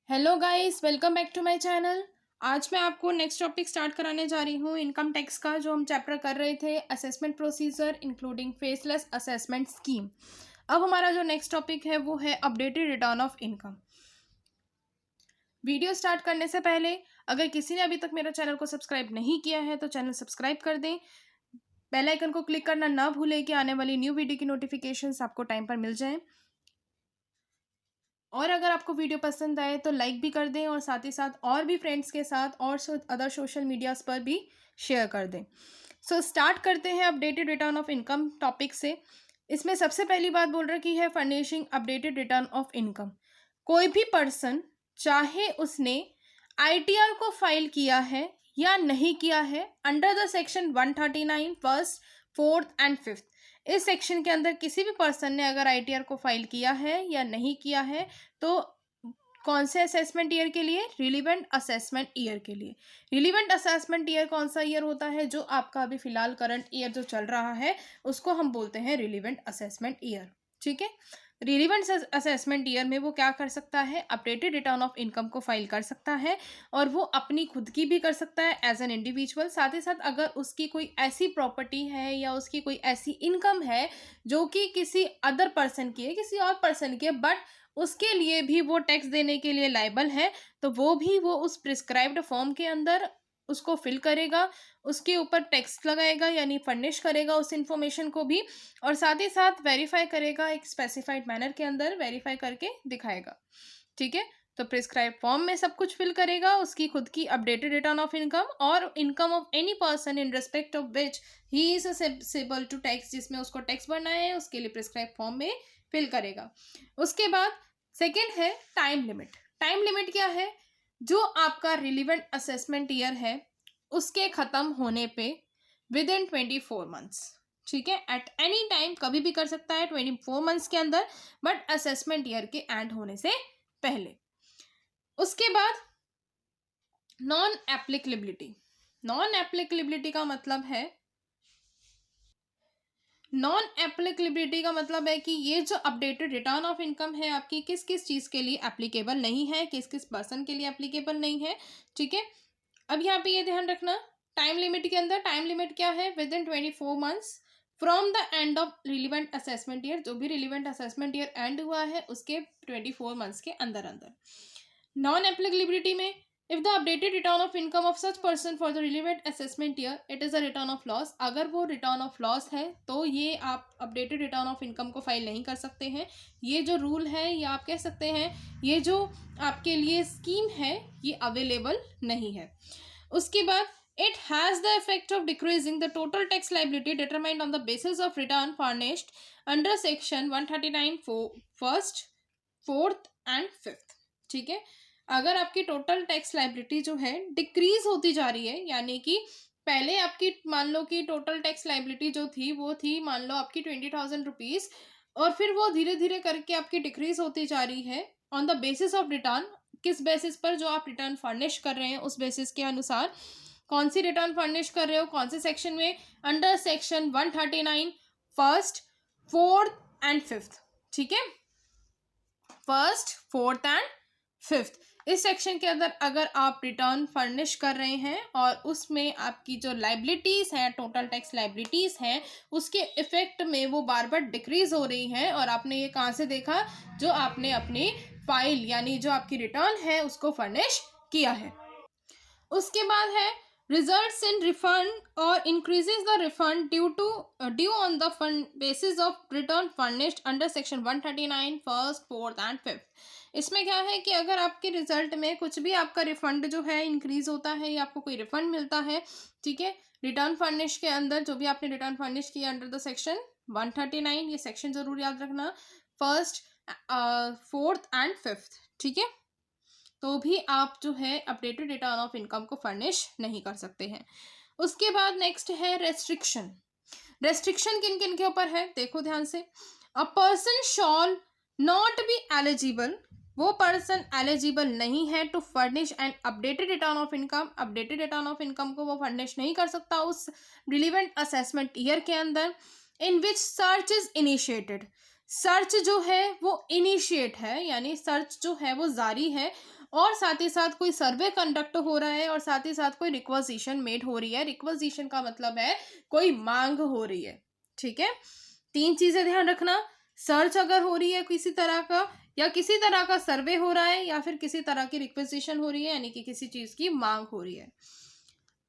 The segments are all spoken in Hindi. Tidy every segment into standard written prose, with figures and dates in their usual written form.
Hello guys, welcome back to my channel. आज मैं आपको नेक्स्ट टॉपिक स्टार्ट कराने जा रही हूँ इनकम टैक्स का, जो हम चैप्टर कर रहे थे assessment procedure including faceless assessment scheme. अब हमारा जो नेक्स्ट टॉपिक है वो है updated return of income. Video start करने से पहले अगर किसी ने अभी तक मेरा चैनल को सब्सक्राइब नहीं किया है तो चैनल सब्सक्राइब कर दें। बेल आइकन को क्लिक करना ना भूलें कि आने वाली न्यू वीडियो की नोटिफिकेशंस आपको टाइम पर मिल जाएं। और अगर आपको वीडियो पसंद आए तो लाइक भी कर दें और साथ ही साथ और भी फ्रेंड्स के साथ और अदर सोशल मीडियाज़ पर भी शेयर कर दें। सो स्टार्ट करते हैं updated return of income topic से। इसमें सबसे पहली बात बोल रखी है furnishing updated return of income. कोई भी पर्सन, चाहे उसने आईटीआर को फाइल किया है या नहीं किया है, under the section 139 first, fourth and fifth, इस सेक्शन के अंदर किसी भी पर्सन ने अगर आईटीआर को फाइल किया है या नहीं किया है तो कौन से असेसमेंट ईयर के लिए? रिलीवेंट असेसमेंट ईयर के लिए। रिलीवेंट असेसमेंट ईयर कौन सा ईयर होता है? जो आपका अभी फिलहाल करंट ईयर जो चल रहा है उसको हम बोलते हैं रिलीवेंट असेसमेंट ईयर। ठीक है। रिलीवेंट असेसमेंट ईयर में वो क्या कर सकता है? अपडेटेड रिटर्न ऑफ इनकम को फाइल कर सकता है, और वो अपनी खुद की भी कर सकता है एज एन इंडिविजुअल। साथ ही साथ अगर उसकी कोई ऐसी प्रॉपर्टी है या उसकी कोई ऐसी इनकम है जो कि किसी अदर पर्सन की है, किसी और पर्सन की है, बट उसके लिए भी वो टैक्स देने के लिए लायबल है, तो वो उस प्रिस्क्राइब्ड फॉर्म के अंदर उसको फिल करेगा, उसके ऊपर टैक्स लगाएगा यानी फर्निश करेगा उस इंफॉर्मेशन को भी, और साथ ही साथ वेरीफाई करेगा, एक स्पेसिफाइड मैनर के अंदर वेरीफाई करके दिखाएगा। ठीक है। तो प्रिस्क्राइब फॉर्म में सब कुछ फिल करेगा, उसकी खुद की अपडेटेड रिटर्न ऑफ इनकम और income of any person in respect of which he is assessable to tax, जिसमें उसको टैक्स भरना है उसके लिए प्रिस्क्राइब फॉर्म में फिल करेगा। उसके बाद सेकेंड है टाइम लिमिट। टाइम लिमिट क्या है? जो आपका रिलीवेंट असेसमेंट ईयर है उसके खत्म होने पे विद इन 24 मंथ्स। ठीक है। एट एनी टाइम, कभी भी कर सकता है 24 मंथ्स के अंदर, बट असेसमेंट ईयर के एंड होने से पहले। उसके बाद नॉन एप्लीकेबिलिटी। नॉन एप्लीकेबिलिटी का मतलब है, नॉन एप्लीकेबिलिटी का मतलब है कि ये जो अपडेटेड रिटर्न ऑफ इनकम है आपकी किस किस चीज़ के लिए एप्लीकेबल नहीं है, किस किस पर्सन के लिए एप्लीकेबल नहीं है। ठीक है। अब यहाँ पे ये ध्यान रखना, टाइम लिमिट के अंदर टाइम लिमिट क्या है? With in 24 months from the end of relevant assessment year. जो भी रिलीवेंट असेसमेंट ईयर एंड हुआ है उसके 24 मंथ्स के अंदर अंदर। नॉन एप्लीकेबिलिटी में, if the updated return of income of such person for the relevant assessment year it is a return of loss. अगर वो रिटर्न ऑफ लॉस है तो ये आप अपडेटेड रिटर्न ऑफ इनकम को फाइल नहीं कर सकते हैं। ये जो रूल है, या आप कह सकते हैं ये जो आपके लिए स्कीम है, ये अवेलेबल नहीं है। उसके बाद it has the effect of decreasing the total tax liability determined on the basis of return furnished under section 139 first, fourth and fifth। ठीक है। अगर आपकी टोटल टैक्स लाइबिलिटी जो है डिक्रीज होती जा रही है, यानी कि पहले आपकी मान लो कि टोटल टैक्स लाइबिलिटी जो थी वो थी मान लो आपकी 20,000 रुपीज, और फिर वो धीरे धीरे करके आपकी डिक्रीज होती जा रही है on the basis of return. किस बेसिस पर? जो आप रिटर्न फर्निश कर रहे हैं उस बेसिस के अनुसार। कौन सी रिटर्न फर्निश कर रहे हो, कौन से सेक्शन में? Under section 139 first, fourth and fifth. ठीक है। फर्स्ट, फोर्थ एंड फिफ्थ, इस सेक्शन के अंदर अगर आप रिटर्न फर्निश कर रहे हैं और उसमें आपकी जो लाइबिलिटीज हैं, टोटल टैक्स लाइबिलिटीज हैं, उसके इफेक्ट में वो बार बार डिक्रीज हो रही हैं, और आपने ये कहाँ से देखा? जो आपने अपनी फाइल यानी जो आपकी रिटर्न है उसको फर्निश किया है। उसके बाद है results in refund or increases the refund due on the fund basis of return furnished under section 139 first, fourth and fifth। इसमें क्या है कि अगर आपके रिजल्ट में कुछ भी आपका रिफंड जो है इंक्रीज होता है या आपको कोई रिफंड मिलता है, ठीक है, रिटर्न फर्निश के अंदर जो भी आपने रिटर्न फर्निश किया अंडर द सेक्शन 139, ये सेक्शन जरूर याद रखना, फर्स्ट, फोर्थ एंड फिफ्थ। ठीक है। तो भी आप जो है अपडेटेड रिटर्न ऑफ इनकम को फर्निश नहीं कर सकते हैं। उसके बाद नेक्स्ट है रेस्ट्रिक्शन। रेस्ट्रिक्शन किन किन के ऊपर है देखो ध्यान से। A person shall not be eligible, वो पर्सन एलिजिबल नहीं है to furnish and updated return of income. Updated return of income को वो फर्निश नहीं कर सकता उस रिलीवेंट असेसमेंट ईयर के अंदर इन विच सर्च इज इनिशिएटेड, सर्च जो है वो इनिशिएट है, यानी सर्च जो है वो जारी है, और साथ ही साथ कोई सर्वे कंडक्ट हो रहा है, और साथ ही साथ कोई रिक्वेजिशन मेड हो रही है। रिक्वेजिशन का मतलब है कोई मांग हो रही है, ठीक है। तीन चीजें ध्यान रखना, सर्च अगर हो रही है किसी तरह का, या किसी तरह का सर्वे हो रहा है, या फिर किसी तरह की रिक्वेजिशन हो रही है, यानी कि किसी चीज की मांग हो रही है।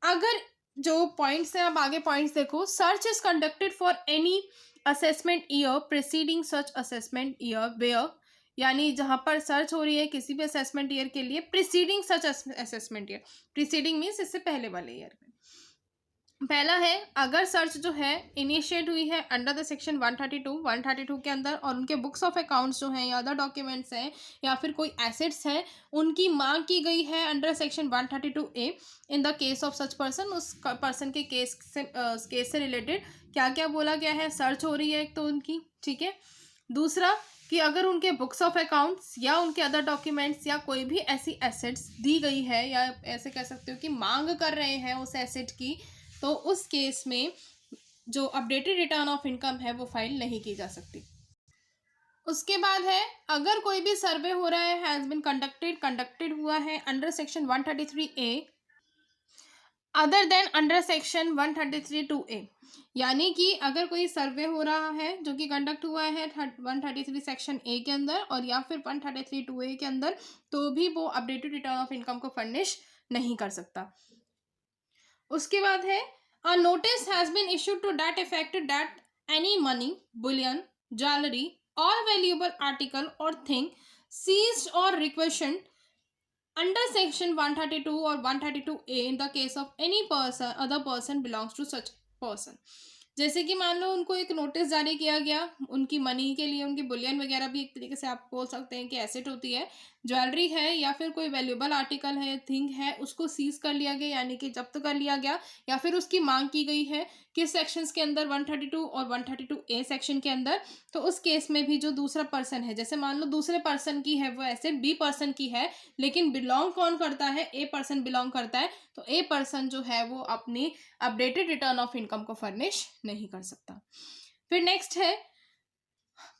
अगर जो पॉइंट्स हैं, आप आगे पॉइंट्स देखो, search is conducted for any assessment year preceding such assessment year where, यानी जहां पर सर्च हो रही है किसी भी असेसमेंट ईयर के लिए, preceding such assessment year, preceding means इससे पहले वाले ईयर में। पहला है, अगर सर्च जो है इनिशिएट हुई है अंडर द सेक्शन 132 के अंदर, और उनके बुक्स ऑफ अकाउंट्स जो हैं या अदर डॉक्यूमेंट्स हैं या फिर कोई एसेट्स हैं, उनकी मांग की गई है under section 132A in the case of such person, उस पर्सन के केस से रिलेटेड क्या क्या बोला गया है, सर्च हो रही है एक तो उनकी, ठीक है। दूसरा कि अगर उनके बुक्स ऑफ अकाउंट्स या उनके अदर डॉक्यूमेंट्स या कोई भी ऐसी एसेट्स दी गई है, या ऐसे कह सकते हो कि मांग कर रहे हैं उस एसेट की, तो उस केस में जो अपडेटेड रिटर्न ऑफ इनकम है वो फाइल नहीं की जा सकती। उसके बाद है, अगर कोई भी सर्वे हो रहा है, हैज बीन कंडक्टेड हुआ है under section 133A other than under section 133(2)A, यानी कि अगर कोई सर्वे हो रहा है जो कि कंडक्ट हुआ है 133 सेक्शन ए के अंदर, और या फिर 133(2)A के अंदर, तो भी वो अपडेटेड रिटर्न ऑफ इनकम को फर्निश नहीं कर सकता। उसके बाद है, a notice has been issued to that effect that any money, bullion, jewellery और वैल्यूएबल आर्टिकल और थिंग सीज्ड और रिक्वेशन्ड अंडर सेक्शन 132 और 132A in the case of any person other person belongs to such person. जैसे कि मान लो उनको एक नोटिस जारी किया गया उनकी मनी के लिए, उनकी बुलियन वगैरह भी एक तरीके से आप बोल सकते हैं कि एसेट होती है, ज्वेलरी है या फिर कोई वैल्यूएबल आर्टिकल है, थिंग है, उसको सीज कर लिया गया यानी कि जब्त कर लिया गया, या फिर उसकी मांग की गई है किस सेक्शंस के अंदर, 132 और 132A सेक्शन के अंदर। तो उस केस में भी जो दूसरा पर्सन है, जैसे मान लो दूसरे पर्सन की है वो एसेट बी पर्सन की है, लेकिन बिलोंग कौन करता है, ए पर्सन बिलोंग करता है, तो ए पर्सन जो है वो अपनी अपडेटेड रिटर्न ऑफ इनकम को फर्निश नहीं कर सकता। फिर नेक्स्ट है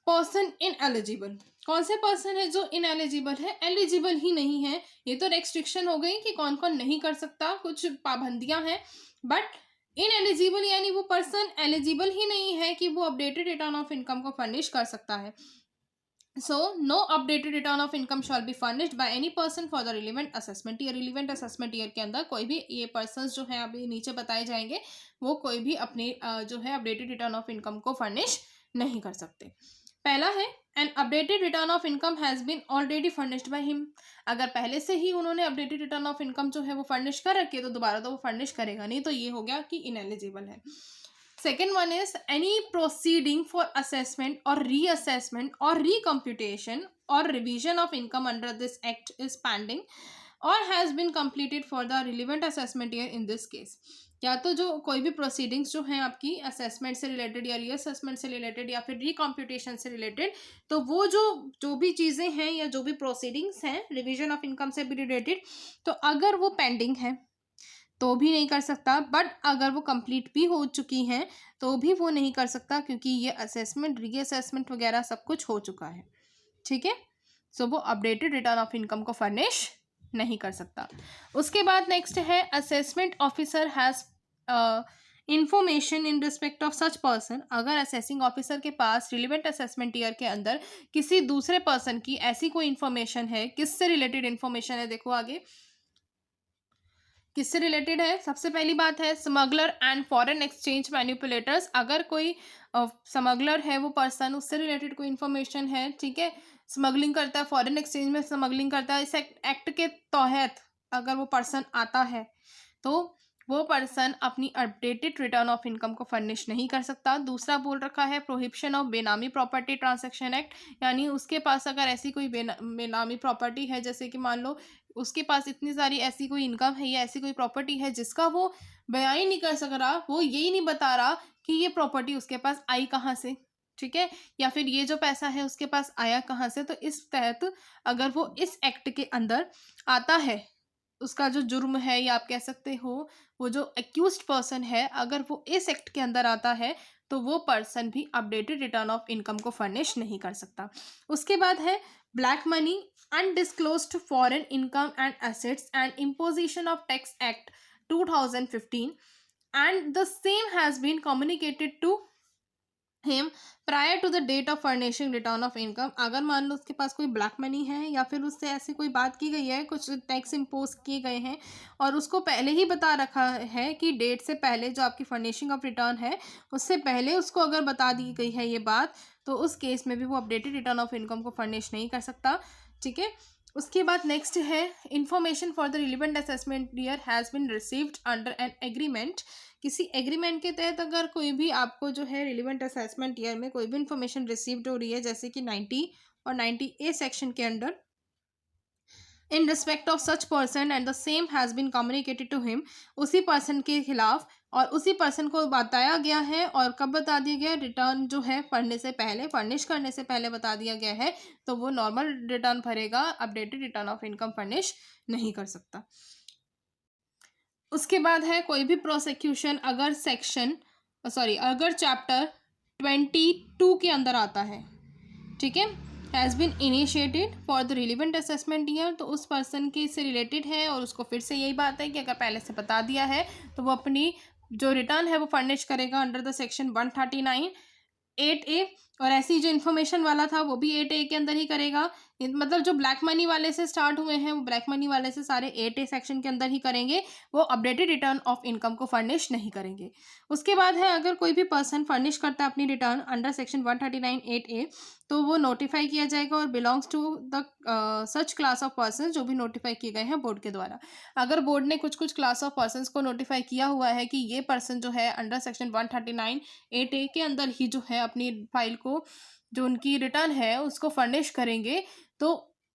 पर्सन इन एलिजिबल। कौन से पर्सन है जो इन एलिजिबल है, एलिजिबल ही नहीं है। ये तो रेस्ट्रिक्शन हो गई कि कौन कौन नहीं कर सकता, कुछ पाबंदियां हैं, बट इन एलिजिबल यानी वो पर्सन एलिजिबल ही नहीं है कि वो अपडेटेड रिटर्न ऑफ इनकम को फर्निश कर सकता है। So, no updated return of income shall be furnished by any person for the relevant assessment year। relevant assessment year के अंदर कोई भी ये persons जो है अभी नीचे बताए जाएंगे, वो कोई भी अपने जो है updated return of income को furnish नहीं कर सकते। पहला है, an updated return of income has been already furnished by him। अगर पहले से ही उन्होंने updated return of income जो है वो furnish कर रखी है, तो दोबारा तो वो furnish करेगा नहीं, तो ये हो गया कि ineligible है। Second one is, any proceeding for assessment or reassessment or recomputation or revision of income under this act is pending or has been completed for the relevant assessment year in this case। या तो जो कोई भी प्रोसीडिंग्स जो हैं आपकी असेसमेंट से रिलेटेड या रीअसेसमेंट से रिलेटेड या फिर रिकम्प्यूटेशन से रिलेटेड, तो वो जो भी चीज़ें हैं या जो भी प्रोसीडिंग्स हैं रिवीजन ऑफ इनकम से भी रिलेटेड, तो अगर वो पेंडिंग है तो भी नहीं कर सकता, बट अगर वो कंप्लीट भी हो चुकी हैं तो भी वो नहीं कर सकता, क्योंकि ये असेसमेंट रीअसेसमेंट वगैरह सब कुछ हो चुका है, ठीक है। सो वो अपडेटेड रिटर्न ऑफ इनकम को फर्निश नहीं कर सकता। उसके बाद नेक्स्ट है, assessment officer has information in respect of such person. अगर असेसिंग ऑफिसर के पास रिलेवेंट असेसमेंट ईयर के अंदर किसी दूसरे पर्सन की ऐसी कोई इन्फॉर्मेशन है, किससे रिलेटेड इन्फॉर्मेशन है, देखो आगे किससे रिलेटेड है। सबसे पहली बात है, smuggler and foreign exchange manipulators. अगर कोई स्मगलर है वो पर्सन, उससे रिलेटेड कोई इन्फॉर्मेशन है, ठीक है, स्मगलिंग करता है, फॉरेन एक्सचेंज में स्मगलिंग करता है, इस एक्ट के तहत अगर वो पर्सन आता है तो वो पर्सन अपनी अपडेटेड रिटर्न ऑफ इनकम को फर्निश नहीं कर सकता। दूसरा बोल रखा है, प्रोहिबिशन ऑफ बेनामी प्रॉपर्टी ट्रांसैक्शन एक्ट, यानी उसके पास अगर ऐसी कोई बेनामी प्रॉपर्टी है, जैसे कि मान लो उसके पास इतनी सारी ऐसी कोई इनकम है या ऐसी कोई प्रॉपर्टी है जिसका वो बयान ही नहीं कर सक रहा, वो यही नहीं बता रहा कि ये प्रॉपर्टी उसके पास आई कहाँ से, ठीक है, या फिर ये जो पैसा है उसके पास आया कहाँ से, तो इस तहत अगर वो इस एक्ट के अंदर आता है, उसका जो जुर्म है या आप कह सकते हो वो जो एक्यूज्ड पर्सन है, अगर वो इस एक्ट के अंदर आता है तो वो पर्सन भी अपडेटेड रिटर्न ऑफ इनकम को फर्निश नहीं कर सकता। उसके बाद है black money, undisclosed foreign income and assets and imposition of tax act 2015 and the same has been communicated to him prior to the date of furnishing return of income। अगर मान लो उसके पास कोई ब्लैक मनी है या फिर उससे ऐसी कोई बात की गई है, कुछ टैक्स इम्पोज किए गए हैं और उसको पहले ही बता रखा है कि डेट से पहले जो आपकी फर्निशिंग ऑफ रिटर्न है उससे पहले उसको अगर बता दी गई है ये बात, तो उस केस में भी वो अपडेटेड रिटर्न ऑफ इनकम को फर्निश नहीं कर सकता। ठीक है। उसके बाद नेक्स्ट है information for the relevant assessment year has been received under an agreement. किसी एग्रीमेंट के तहत अगर कोई भी आपको जो है रिलेवेंट असेसमेंट ईयर में कोई भी इंफॉर्मेशन रिसीव्ड हो रही है, जैसे कि 90 और 90A सेक्शन के under, in respect of such person and the same has been communicated to him, उसी पर्सन के खिलाफ और उसी पर्सन को बताया गया है। और कब बता दिया गया? रिटर्न जो है पढ़ने से पहले, फर्निश करने से पहले बता दिया गया है, तो वो नॉर्मल रिटर्न भरेगा, updated return of income furnish नहीं कर सकता। उसके बाद है कोई भी प्रोसिक्यूशन अगर अगर चैप्टर 22 के अंदर आता है, ठीक है, has been initiated for the relevant assessment year, तो उस पर्सन के से रिलेटेड है और उसको फिर से यही बात है कि अगर पहले से बता दिया है तो वो अपनी जो रिटर्न है वो फर्निश करेगा अंडर द सेक्शन 139 8A। और ऐसी जो इन्फॉर्मेशन वाला था वो भी 8A के अंदर ही करेगा। मतलब जो ब्लैक मनी वाले से स्टार्ट हुए हैं वो ब्लैक मनी वाले से सारे 8A सेक्शन के अंदर ही करेंगे, वो अपडेटेड रिटर्न ऑफ इनकम को फर्निश नहीं करेंगे। उसके बाद है अगर कोई भी पर्सन फर्निश करता है अपनी रिटर्न अंडर सेक्शन 139 8A, तो वो नोटिफाई किया जाएगा और belongs to the such class of person जो भी नोटिफाई किए गए हैं बोर्ड के द्वारा। अगर बोर्ड ने कुछ कुछ क्लास ऑफ पर्सनस को नोटिफाई किया हुआ है कि ये पर्सन जो है अंडर सेक्शन 139 8A के अंदर ही जो है अपनी फाइल को, जो उनकी रिटर्न है उसको फर्निश करेंगे, तो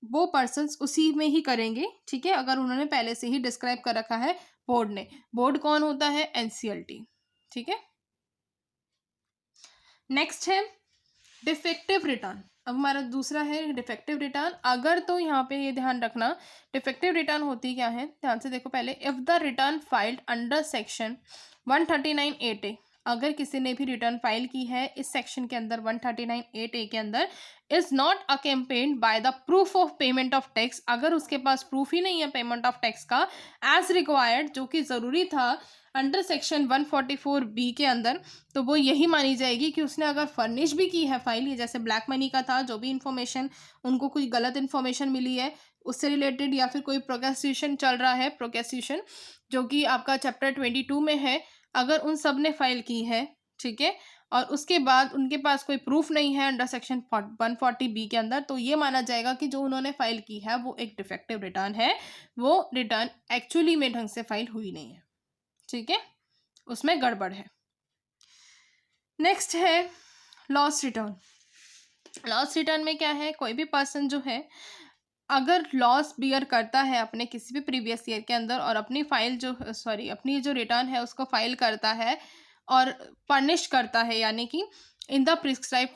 वो पर्सन्स उसी में ही करेंगे। ठीक है, अगर उन्होंने पहले से ही डिस्क्राइब कर रखा है बोर्ड ने। बोर्ड कौन होता है? NCLT। ठीक है। नेक्स्ट है डिफेक्टिव रिटर्न। अब हमारा दूसरा है डिफेक्टिव रिटर्न। अगर तो यहाँ पे ये ध्यान रखना, डिफेक्टिव रिटर्न होती क्या है, ध्यान से देखो पहले। If the return filed under section 139 8A, अगर किसी ने भी रिटर्न फाइल की है इस सेक्शन के अंदर 139 8A के अंदर, is not accompanied by the proof of payment of tax, अगर उसके पास प्रूफ ही नहीं है पेमेंट ऑफ टैक्स का एज रिक्वायर्ड, जो कि ज़रूरी था अंडर सेक्शन 144B के अंदर, तो वो यही मानी जाएगी कि उसने अगर फर्निश भी की है फाइल, ये जैसे ब्लैक मनी का था, जो भी इन्फॉर्मेशन उनको कोई गलत इन्फॉर्मेशन मिली है उससे रिलेटेड, या फिर कोई प्रोसेक्यूशन चल रहा है, प्रोसेक्यूशन जो कि आपका चैप्टर 22 में है, अगर उन सब ने फाइल की है, ठीक है, और उसके बाद उनके पास कोई प्रूफ नहीं है अंडर सेक्शन 140B के अंदर, तो ये माना जाएगा कि जो उन्होंने फाइल की है वो एक डिफेक्टिव रिटर्न है, वो रिटर्न एक्चुअली में ढंग से फाइल हुई नहीं है। ठीक है, उसमें गड़बड़ है। नेक्स्ट है लॉस रिटर्न। लॉस रिटर्न में क्या है, कोई भी पर्सन जो है अगर लॉस बियर करता है अपने किसी भी प्रीवियस ईयर के अंदर और अपनी फाइल जो अपनी जो रिटर्न है उसको फाइल करता है और फर्निश करता है, यानी कि इन द प्रिस्क्राइब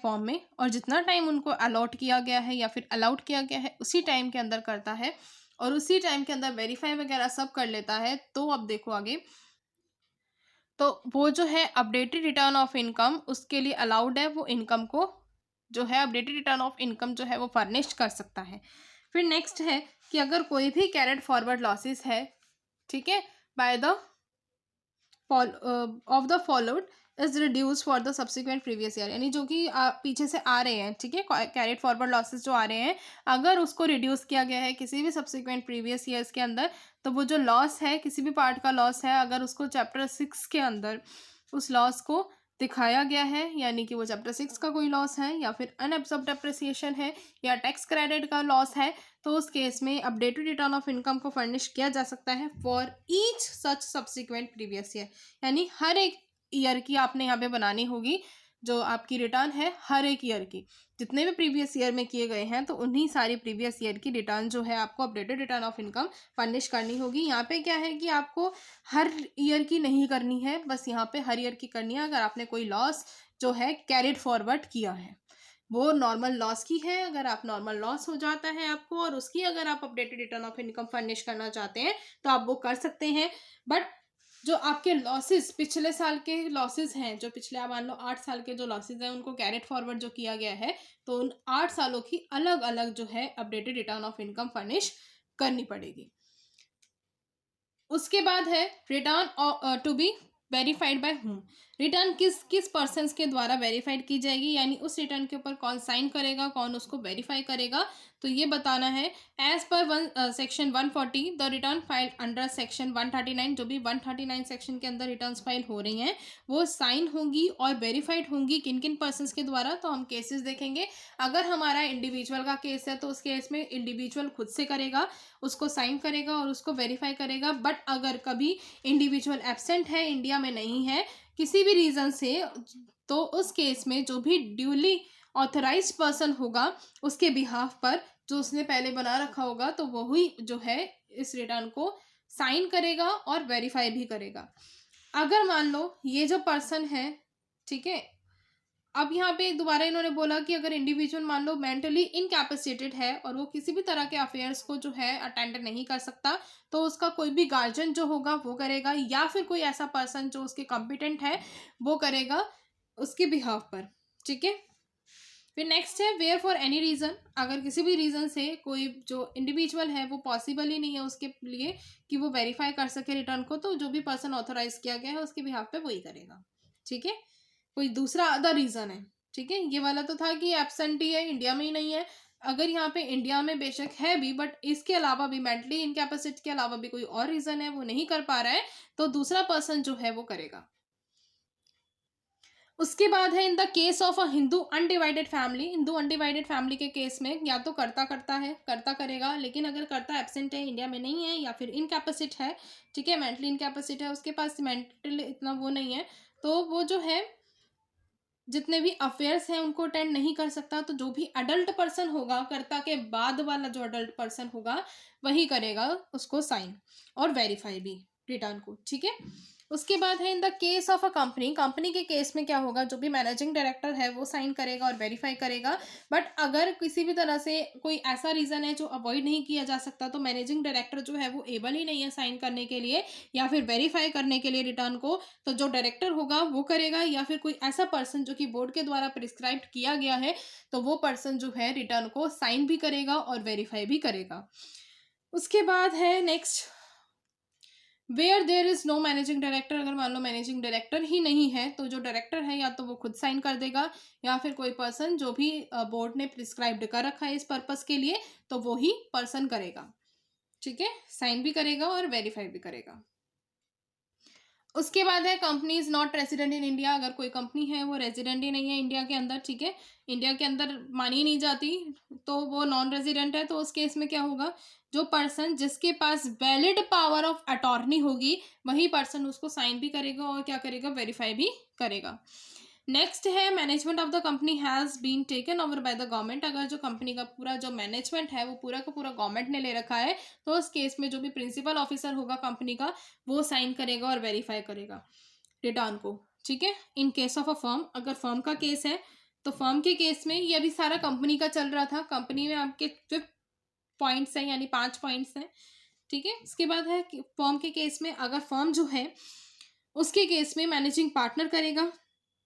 फॉर्म में, और जितना टाइम उनको अलॉट किया गया है या फिर अलाउड किया गया है उसी टाइम के अंदर करता है और उसी टाइम के अंदर वेरीफाई वगैरह सब कर लेता है, तो अब देखो आगे, तो वो जो है अपडेटेड रिटर्न ऑफ इनकम उसके लिए अलाउड है, वो इनकम को जो है अपडेटेड रिटर्न ऑफ इनकम जो है वो फर्निश कर सकता है। फिर नेक्स्ट है कि अगर कोई भी कैरेड फॉरवर्ड लॉसेस है, ठीक है, by the of the followed is reduce for the subsequent previous year, यानी जो कि पीछे से आ रहे हैं, ठीक है, कैरेड फॉरवर्ड लॉसेस जो आ रहे हैं, अगर उसको रिड्यूस किया गया है किसी भी सब्सिक्वेंट प्रीवियस ईयर्स के अंदर, तो वो जो लॉस है, किसी भी पार्ट का लॉस है, अगर उसको चैप्टर 6 के अंदर उस लॉस को दिखाया गया है, यानी कि वो चैप्टर 6 का कोई लॉस है या फिर अनएब्सॉर्ब्ड डेप्रिसिएशन है या टैक्स क्रेडिट का लॉस है, तो उस केस में अपडेटेड रिटर्न ऑफ इनकम को फर्निश किया जा सकता है for each such subsequent previous year, यानी हर एक ईयर की आपने यहाँ पे बनानी होगी जो आपकी रिटर्न है, हर एक ईयर की जितने भी प्रीवियस ईयर में किए गए हैं, तो उन्हीं सारी प्रीवियस ईयर की रिटर्न जो है आपको updated return of income furnish करनी होगी। यहाँ पे क्या है कि आपको हर ईयर की नहीं करनी है, बस यहाँ पे हर ईयर की करनी है। अगर आपने कोई लॉस जो है कैरिड फॉरवर्ड किया है, वो नॉर्मल लॉस की है, अगर आप नॉर्मल लॉस हो जाता है आपको और उसकी अगर आप updated return of income furnish करना चाहते हैं तो आप वो कर सकते हैं। बट जो आपके लॉसेस, पिछले साल के लॉसेस हैं, जो पिछले आप मान लो 8 साल के जो लॉसेस हैं उनको कैरेट फॉरवर्ड जो किया गया है, तो उन 8 सालों की अलग अलग जो है updated return of income furnish करनी पड़ेगी। उसके बाद है return to be verified by whom. Return किस किस पर्सन के द्वारा वेरीफाइड की जाएगी, यानी उस रिटर्न के ऊपर कौन साइन करेगा, कौन उसको वेरीफाई करेगा, तो ये बताना है। एज पर section 140 the return file under section 139, जो भी 139 सेक्शन के अंदर रिटर्न्स फाइल हो रही हैं वो साइन होंगी और वेरीफाइड होंगी किन किन पर्सन के द्वारा। तो हम केसेस देखेंगे। अगर हमारा इंडिविजुअल का केस है तो उस केस में इंडिविजुअल खुद से करेगा, उसको साइन करेगा और उसको वेरीफाई करेगा। बट अगर कभी इंडिविजुअल एब्सेंट है, इंडिया में नहीं है किसी भी रीज़न से, तो उस केस में जो भी ड्यूली ऑथराइज पर्सन होगा उसके बिहाफ पर जो उसने पहले बना रखा होगा, तो वही जो है इस रिटर्न को साइन करेगा और वेरीफाई भी करेगा। अगर मान लो ये जो पर्सन है, ठीक है, अब यहाँ पे दोबारा इन्होंने बोला कि अगर इंडिविजुअल मान लो मेंटली इनकैपेसिटेटेड है और वो किसी भी तरह के अफेयर्स को जो है अटेंड नहीं कर सकता, तो उसका कोई भी गार्जियन जो होगा वो करेगा, या फिर कोई ऐसा पर्सन जो उसके कॉम्पिटेंट है वो करेगा उसके बिहाफ पर। ठीक है, फिर नेक्स्ट है वेयर फॉर एनी रीज़न। अगर किसी भी रीज़न से कोई जो इंडिविजुअल है वो पॉसिबल ही नहीं है उसके लिए कि वो वेरीफाई कर सके रिटर्न को, तो जो भी पर्सन ऑथोराइज किया गया है उसके बिहाफ पे वही करेगा। ठीक है, कोई दूसरा अदर रीज़न है। ठीक है, ये वाला तो था कि एब्सेंटी है, इंडिया में ही नहीं है। अगर यहाँ पे इंडिया में बेशक है भी, बट इसके अलावा भी मेंटली इनकैपेसिटी के अलावा भी कोई और रीज़न है, वो नहीं कर पा रहा है, तो दूसरा पर्सन जो है वो करेगा। उसके बाद है इन the case of a Hindu undivided family. Hindu undivided family के केस में या तो करता करता है, करता करेगा, लेकिन अगर करता एब्सेंट है, इंडिया में नहीं है, या फिर इनकैपेसिट है, ठीक है, मेंटली इनकैपेसिट है, उसके पास मेंटल इतना वो नहीं है, तो वो जो है जितने भी अफेयर्स हैं उनको अटेंड नहीं कर सकता। तो जो भी अडल्ट पर्सन होगा, कर्ता के बाद वाला जो अडल्ट पर्सन होगा वही करेगा उसको साइन और वेरीफाई भी रिटर्न को। ठीक है, उसके बाद है इन the case of a company. Company के केस में क्या होगा, जो भी मैनेजिंग डायरेक्टर है वो साइन करेगा और वेरीफाई करेगा। बट अगर किसी भी तरह से कोई ऐसा रीज़न है जो अवॉइड नहीं किया जा सकता, तो मैनेजिंग डायरेक्टर जो है वो एबल ही नहीं है साइन करने के लिए या फिर वेरीफाई करने के लिए रिटर्न को, तो जो डायरेक्टर होगा वो करेगा, या फिर कोई ऐसा पर्सन जो कि बोर्ड के द्वारा प्रिस्क्राइब किया गया है, तो वो पर्सन जो है रिटर्न को साइन भी करेगा और वेरीफाई भी करेगा। उसके बाद है next where there is no managing director. अगर मान लो मैनेजिंग डायरेक्टर ही नहीं है, तो जो डायरेक्टर है या तो वो खुद साइन कर देगा, या फिर कोई पर्सन जो भी बोर्ड ने प्रिस्क्राइब्ड कर रखा है इस पर्पस के लिए, तो वो ही पर्सन करेगा। ठीक है, साइन भी करेगा और वेरीफाई भी करेगा। उसके बाद है company is not resident in India. अगर कोई कंपनी है वो रेजिडेंट ही नहीं है इंडिया के अंदर, ठीक है, इंडिया के अंदर मानी नहीं जाती, तो वो नॉन रेजिडेंट है, तो उस केस में क्या होगा, जो पर्सन जिसके पास वैलिड पावर ऑफ अटॉर्नी होगी वही पर्सन उसको साइन भी करेगा और क्या करेगा, वेरीफाई भी करेगा। नेक्स्ट है management of the company has been taken over by the government. अगर जो कंपनी का पूरा जो मैनेजमेंट है वो पूरा का पूरा गवर्नमेंट ने ले रखा है, तो उस केस में जो भी प्रिंसिपल ऑफिसर होगा कंपनी का वो साइन करेगा और वेरीफाई करेगा रिटर्न को। ठीक है, in case of a firm, अगर फर्म का केस है तो फर्म के केस में ये अभी सारा कंपनी का चल रहा था। कंपनी में आपके 5 पॉइंट्स हैं, यानी 5 पॉइंट्स हैं। ठीक है, इसके बाद है फर्म के केस में, अगर फर्म जो है उसके केस में मैनेजिंग पार्टनर करेगा,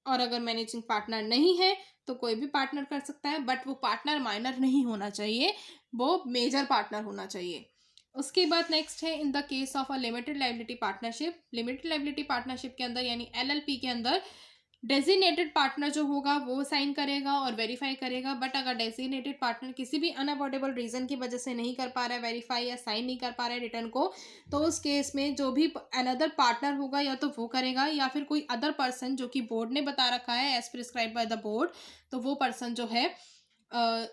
और अगर मैनेजिंग पार्टनर नहीं है तो कोई भी पार्टनर कर सकता है, बट वो पार्टनर माइनर नहीं होना चाहिए, वो मेजर पार्टनर होना चाहिए। उसके बाद नेक्स्ट है इन the case of a limited liability partnership. Limited liability partnership के अंदर यानी एलएलपी के अंदर डेजिग्नेटेड पार्टनर जो होगा वो साइन करेगा और वेरीफाई करेगा। बट अगर डेजिग्नेटेड पार्टनर किसी भी अनअवॉइडेबल रीजन की वजह से नहीं कर पा रहा है वेरीफाई या साइन नहीं कर पा रहा है रिटर्न को, तो उस केस में जो भी अनदर पार्टनर होगा या तो वो करेगा, या फिर कोई अदर पर्सन जो कि बोर्ड ने बता रखा है as prescribed by the board, तो वो पर्सन जो है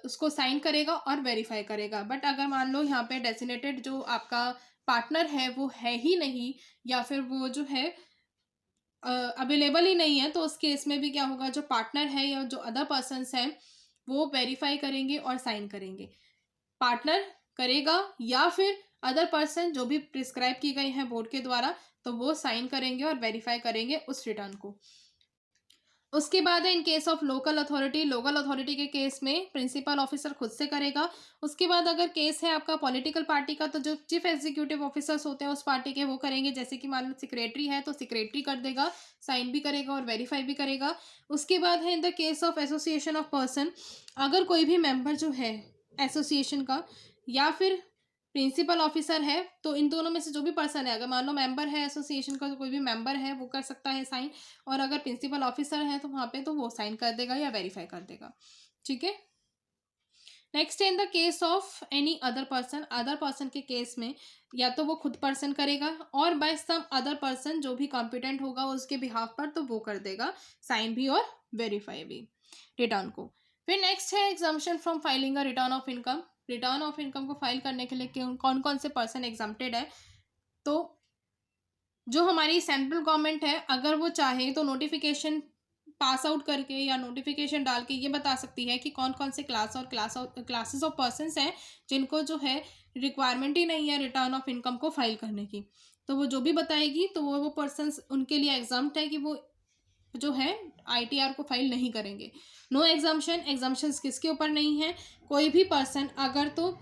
उसको साइन करेगा और वेरीफाई करेगा। बट अगर मान लो यहाँ पे डेजिग्नेटेड जो आपका पार्टनर है वो है ही नहीं, या फिर वो जो है अवेलेबल ही नहीं है, तो उस केस में भी क्या होगा, जो पार्टनर है या जो अदर पर्सन्स हैं वो वेरीफाई करेंगे और साइन करेंगे। पार्टनर करेगा या फिर अदर पर्सन जो भी प्रिस्क्राइब की गई हैं बोर्ड के द्वारा, तो वो साइन करेंगे और वेरीफाई करेंगे उस रिटर्न को। उसके बाद है in case of local authority के केस में प्रिंसिपल ऑफिसर खुद से करेगा। उसके बाद अगर केस है आपका पॉलिटिकल पार्टी का, तो जो चीफ एग्जीक्यूटिव ऑफिसर्स होते हैं उस पार्टी के, वो करेंगे। जैसे कि मान लो सेक्रेटरी है तो सेक्रेटरी कर देगा, साइन भी करेगा और वेरीफाई भी करेगा। उसके बाद है इन the case of association of person, अगर कोई भी मेंबर जो है एसोसिएशन का या फिर प्रिंसिपल ऑफिसर है, तो इन दोनों में से जो भी पर्सन है, अगर मान लो मेंबर है एसोसिएशन का, तो कोई भी मेंबर है वो कर सकता है साइन, और अगर प्रिंसिपल ऑफिसर है तो वहाँ पे तो वो साइन कर देगा या वेरीफाई कर देगा। ठीक है। Next in the case of any other person के केस में या तो वो खुद पर्सन करेगा और बाय सम अदर पर्सन जो भी कॉम्पिटेंट होगा उसके बिहाफ पर, तो वो कर देगा साइन भी और वेरीफाई भी रिटर्न को। फिर नेक्स्ट है exemption from filing a return of income. Return of income को फाइल करने के लिए कौन कौन से पर्सन एग्जाम्प्टेड है, तो जो हमारी सेंट्रल गवर्नमेंट है, अगर वो चाहे तो नोटिफिकेशन पास आउट करके या नोटिफिकेशन डाल के ये बता सकती है कि कौन कौन से क्लासेस ऑफ पर्सनस हैं जिनको जो है रिक्वायरमेंट ही नहीं है रिटर्न ऑफ इनकम को फाइल करने की। तो वो जो भी बताएगी तो वो पर्सनस उनके लिए एग्जाम्प्ट है कि वो जो है आईटीआर को फाइल नहीं करेंगे। नो एग्जाम्पशंस किसके ऊपर नहीं है, कोई भी पर्सन अगर, तो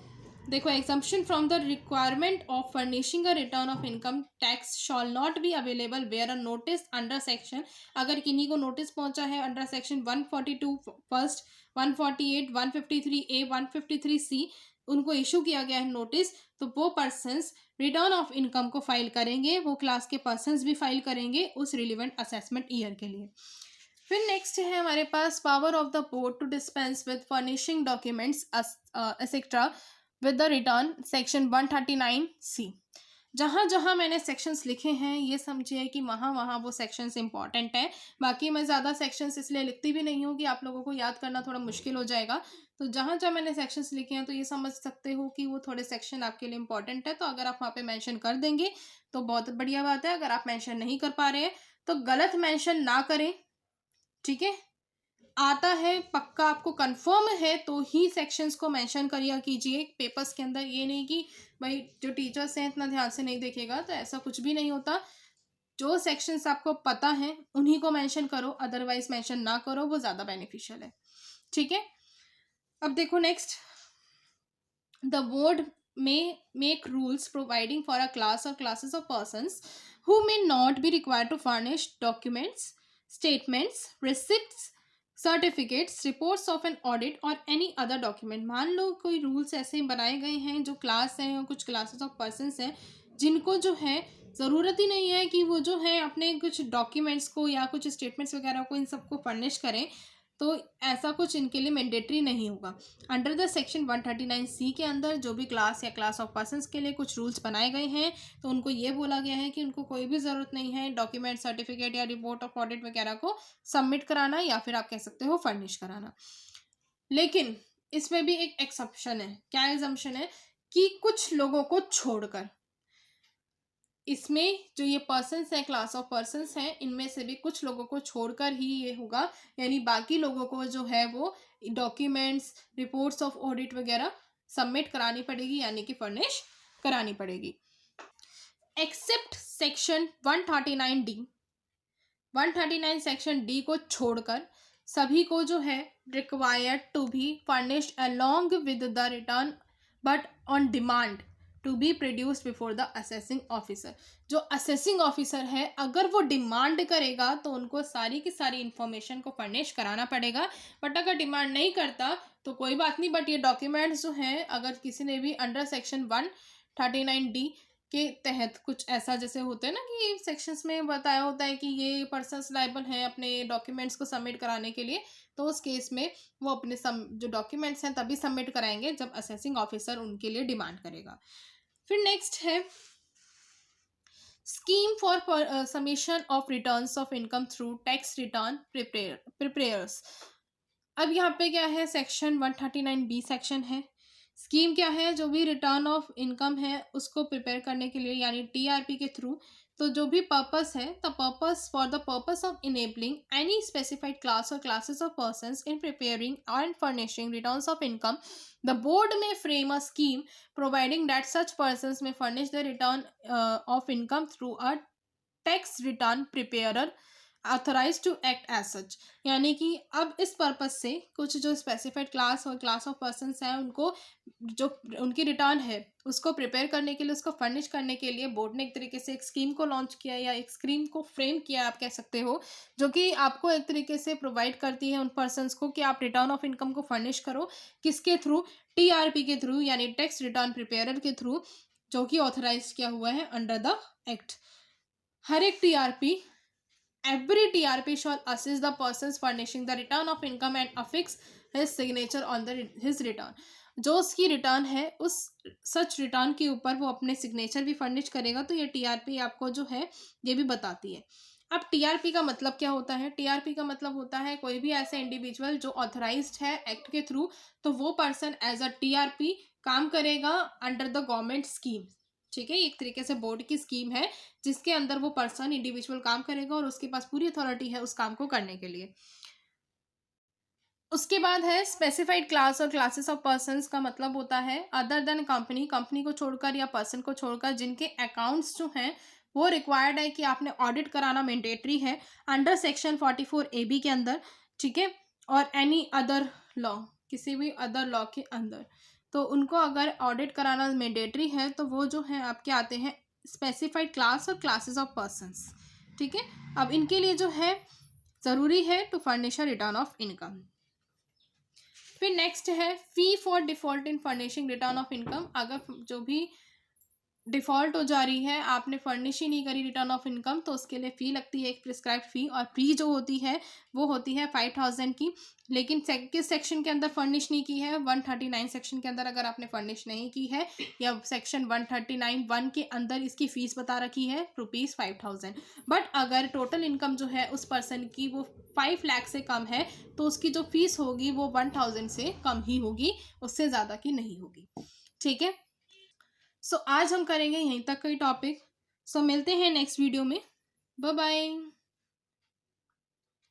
देखो exemption from the requirement of furnishing a return of income tax shall not be available where a notice under section, अगर किन्हीं को नोटिस पहुंचा है under section 142 first, 148, 153A, 153C, उनको इशू किया गया है नोटिस, तो वो पर्सन्स रिटर्न ऑफ इनकम को फाइल करेंगे। वो क्लास के पर्सन्स भी फाइल करेंगे उस रिलीवेंट असेसमेंट ईयर के लिए। फिर नेक्स्ट है हमारे पास power of the board to dispense with furnishing documents etcetera with the return, section 139C। जहाँ जहाँ मैंने सेक्शंस लिखे हैं ये समझिए कि वहाँ वहाँ वो सेक्शंस इंपॉर्टेंट है। बाकी मैं ज़्यादा सेक्शंस इसलिए लिखती भी नहीं हूँ कि आप लोगों को याद करना थोड़ा मुश्किल हो जाएगा। तो जहाँ जहाँ मैंने सेक्शंस लिखे हैं तो ये समझ सकते हो कि वो थोड़े सेक्शन आपके लिए इंपॉर्टेंट है। तो अगर आप वहाँ पे मेंशन कर देंगे तो बहुत बढ़िया बात है। अगर आप मेंशन नहीं कर पा रहे हैं तो गलत मेंशन ना करें। ठीक है, आता है पक्का आपको कंफर्म है तो ही सेक्शंस को मेंशन करिए कीजिए पेपर्स के अंदर। ये नहीं कि भाई जो टीचर्स हैं इतना ध्यान से नहीं देखेगा, तो ऐसा कुछ भी नहीं होता। जो सेक्शंस आपको पता है उन्हीं को मेंशन करो, अदरवाइज मेंशन ना करो, वो ज़्यादा बेनिफिशियल है। ठीक है, अब देखो next, the board may make rules providing for a class और classes of persons who may not be required to furnish documents, statements, receipts, certificates, reports of an audit और एनी अदर डॉक्यूमेंट। मान लो कोई रूल्स ऐसे बनाए गए हैं जो क्लास हैं और कुछ क्लासेस ऑफ पर्सन्स हैं जिनको जो है ज़रूरत ही नहीं है कि वो जो है अपने कुछ डॉक्यूमेंट्स को या कुछ स्टेटमेंट्स वगैरह को इन सबको फर्निश करें, तो ऐसा कुछ इनके लिए मैंडेटरी नहीं होगा। अंडर द सेक्शन 139C के अंदर जो भी क्लास या क्लास ऑफ पर्सन्स के लिए कुछ रूल्स बनाए गए हैं, तो उनको ये बोला गया है कि उनको कोई भी ज़रूरत नहीं है डॉक्यूमेंट, सर्टिफिकेट या रिपोर्ट ऑफ ऑडिट वगैरह को सबमिट कराना या फिर आप कह सकते हो फर्निश कराना। लेकिन इसमें भी एक एक्सेप्शन है। क्या एग्जम्पशन है? कि कुछ लोगों को छोड़कर, इसमें जो ये पर्सन्स हैं, क्लास ऑफ पर्सन्स हैं, इनमें से भी कुछ लोगों को छोड़कर ही ये होगा। यानी बाकी लोगों को जो है वो डॉक्यूमेंट्स, रिपोर्ट्स ऑफ ऑडिट वगैरह सबमिट करानी पड़ेगी, यानी कि फर्निश करानी पड़ेगी। Accept section 139D, 139 section D को छोड़कर सभी को जो है required to be furnished along with the return but on demand to be produced before the assessing officer. जो असेसिंग ऑफिसर है अगर वो डिमांड करेगा तो उनको सारी की सारी इंफॉर्मेशन को फर्निश कराना पड़ेगा। बट अगर डिमांड नहीं करता तो कोई बात नहीं, बट ये डॉक्यूमेंट्स जो हैं अगर किसी ने भी अंडर सेक्शन 139D के तहत कुछ ऐसा जैसे होते हैं ना कि सेक्शंस में बताया होता है कि ये पर्सन्स लायबल हैं अपने डॉक्यूमेंट्स को सबमिट कराने के लिए, तो उस केस में वो अपने जो डॉक्यूमेंट्स हैं तभी सबमिट कराएंगे जब असेसिंग ऑफिसर उनके लिए डिमांड करेगा। फिर नेक्स्ट है scheme for submission of returns of income through tax return prepares. अब यहाँ पे क्या है, सेक्शन 139B सेक्शन है। स्कीम क्या है, जो भी रिटर्न ऑफ इनकम है उसको प्रिपेयर करने के लिए यानी टीआरपी के थ्रू, तो जो भी पर्पस है, the purpose for the purpose of enabling any specified class और classes of persons in preparing and furnishing returns of income, the board may frame a scheme providing that such persons may furnish the return of income through a tax return preparer authorise to act as such, यानी कि अब इस पर्पज से कुछ जो specified class or class of persons हैं उनको जो उनकी रिटर्न है उसको प्रिपेयर करने के लिए, उसको फर्निश करने के लिए बोर्ड ने एक तरीके से एक स्कीम को लॉन्च किया या एक स्कीम को फ्रेम किया आप कह सकते हो, जो कि आपको एक तरीके से प्रोवाइड करती है उन पर्सन्स को कि आप रिटर्न ऑफ इनकम को फर्निश करो किसके थ्रू, टीआरपी के थ्रू, यानी टैक्स रिटर्न प्रिपेयरर के थ्रू, जो कि ऑथराइज किया हुआ है अंडर द एक्ट। हर एक TRP Every TRP shall assist the persons furnishing the return of income and affix his signature on his return। जो उसकी रिटर्न है उस सच रिटर्न के ऊपर वो अपने सिग्नेचर भी फर्निश करेगा। तो ये टीआरपी आपको जो है ये भी बताती है। अब टीआरपी का मतलब क्या होता है? टीआरपी का मतलब होता है कोई भी ऐसा इंडिविजुअल जो ऑथराइज्ड है एक्ट के थ्रू, तो वो पर्सन एज अ टीआरपी काम करेगा अंडर द गवर्नमेंट स्कीम। ठीक है, एक तरीके से बोर्ड की स्कीम है जिसके अंदर वो पर्सन इंडिविजुअल काम करेगा और उसके पास पूरी अथॉरिटी है उस काम को करने के लिए। उसके बाद है स्पेसिफाइड क्लास और क्लासेस ऑफ पर्संस का मतलब होता है अदर देन कंपनी, कंपनी को छोड़कर या पर्सन को छोड़कर जिनके अकाउंट्स जो हैं वो रिक्वायर्ड है कि आपने ऑडिट कराना मैंडेटरी है अंडर सेक्शन 44 AB के अंदर। ठीक है, और एनी अदर लॉ, किसी भी अदर लॉ के अंदर, तो उनको अगर ऑडिट कराना मैंडेटरी है तो वो जो है आपके आते हैं स्पेसिफाइड क्लास और क्लासेस ऑफ पर्संस। ठीक है, अब इनके लिए जो है ज़रूरी है to furnish a return of income. फिर नेक्स्ट है fee for default in furnishing return of income. अगर जो भी डिफ़ॉल्ट हो जा रही है, आपने फर्निश ही नहीं करी रिटर्न ऑफ इनकम, तो उसके लिए फ़ी लगती है एक प्रिस्क्राइब्ड फ़ी, और फ़ी जो होती है वो होती है 5000 की। लेकिन किस सेक्शन के अंदर फर्निश नहीं की है? 139 सेक्शन के अंदर अगर आपने फर्निश नहीं की है या सेक्शन 139(1) के अंदर इसकी फ़ीस बता रखी है ₹5000। बट अगर टोटल इनकम जो है उस पर्सन की वो 5 लाख से कम है तो उसकी जो फ़ीस होगी वो 1000 से कम ही होगी, उससे ज़्यादा की नहीं होगी। ठीक है, सो आज हम करेंगे यहीं तक का ही टॉपिक। सो मिलते हैं नेक्स्ट वीडियो में। Bye bye.